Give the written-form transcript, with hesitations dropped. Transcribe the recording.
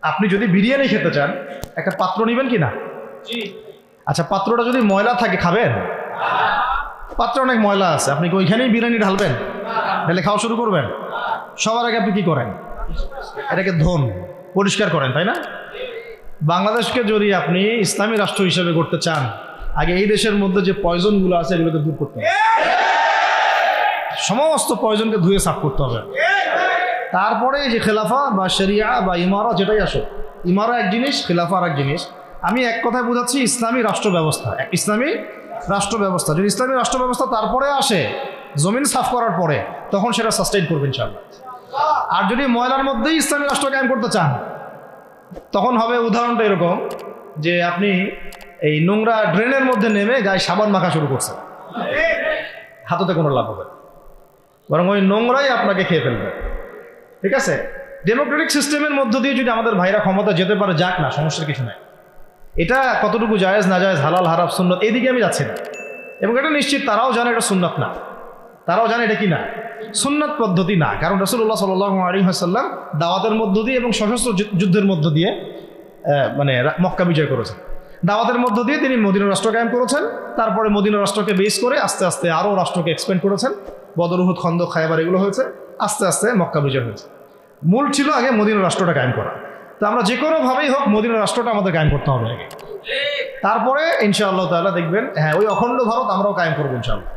আপনি যদি বিরিয়ানি খেতে চান একটা পাত্র নেবেন কি না? আচ্ছা, পাত্রটা যদি ময়লা থাকে খাবেন? পাত্র অনেক ময়লা আছে, আপনি কি ওইখানেই বিরিয়ানি ঢালবেন? ঢেলে খাওয়া শুরু করবেন? সবার আগে আপনি কি করেন? এটাকে ধোন, পরিষ্কার করেন, তাই না? বাংলাদেশকে যদি আপনি ইসলামী রাষ্ট্র হিসেবে করতে চান, আগে এই দেশের মধ্যে যে পয়জনগুলো আছে এগুলোকে দূর করতে হবে। সমস্ত পয়জনকে ধুয়ে সাফ করতে হবে। তারপরে যে খেলাফা বা শরিয়া বা ইমারা, যেটাই আসো, ইমারা এক জিনিস, খেলাফা আর এক জিনিস। আমি এক কথায় বোঝাচ্ছি ইসলামী রাষ্ট্র ব্যবস্থা। ইসলামী রাষ্ট্র ব্যবস্থা, যদি ইসলামী রাষ্ট্র ব্যবস্থা তারপরে আসে জমিন সাফ করার পরে, তখন সেটা সাস্টেইন করবেন ইনশাআল্লাহ। আর যদি ময়লার মধ্যেই ইসলামী রাষ্ট্র কায়েম করতে চান, তখন হবে উদাহরণটা এরকম যে আপনি এই নোংরা ড্রেনের মধ্যে নেমে গায়ে সাবান মাখা শুরু করছেন, হাততে কোনো লাভ হবে, বরং ওই নোংরাই আপনাকে খেয়ে ফেলবে। ঠিক আছে? ডেমোক্রেটিক সিস্টেমের মধ্য দিয়ে যদি আমাদের ভাইরা ক্ষমতা যেতে পারে, যাক না, সমস্যার কিছু নাই। এটা কতটুকু জায়েজ না জায়েজ, হালাল হারাম সুন্নত, এইদিকে আমি যাচ্ছি না। এবং এটা নিশ্চিত তারাও জানে এটা সুন্নত না, তারাও জানে এটা কি না, সুন্নত পদ্ধতি না। কারণ রাসূলুল্লাহ সাল্লাল্লাহু আলাইহি ওয়াসাল্লাম দাওয়াতের মধ্য দিয়ে এবং সশস্ত্র যুদ্ধের মধ্য দিয়ে মানে মক্কা বিজয় করেছেন। দাওয়াতের মধ্য দিয়ে তিনি মদিনা রাষ্ট্র কায়েম করেছেন। তারপরে মদিনা রাষ্ট্রকে বেস করে আস্তে আস্তে আরও রাষ্ট্রকে এক্সপেন্ড করেছেন। বদর, উহুদ, খন্দক, খায়বার এগুলো হয়েছে, আস্তে আস্তে মক্কা বিজয় হয়েছে। মূল ছিল আগে মদিনা রাষ্ট্রটা কায়েম করা। তো আমরা যে কোনোভাবেই হোক মদিনা রাষ্ট্রটা আমাদের কায়েম করতে হবে আগে, তারপরে ইনশাআল্লাহ তাআলা দেখবেন, হ্যাঁ, ওই অখণ্ড ভারত আমরাও কায়েম করবো ইনশাআল্লাহ।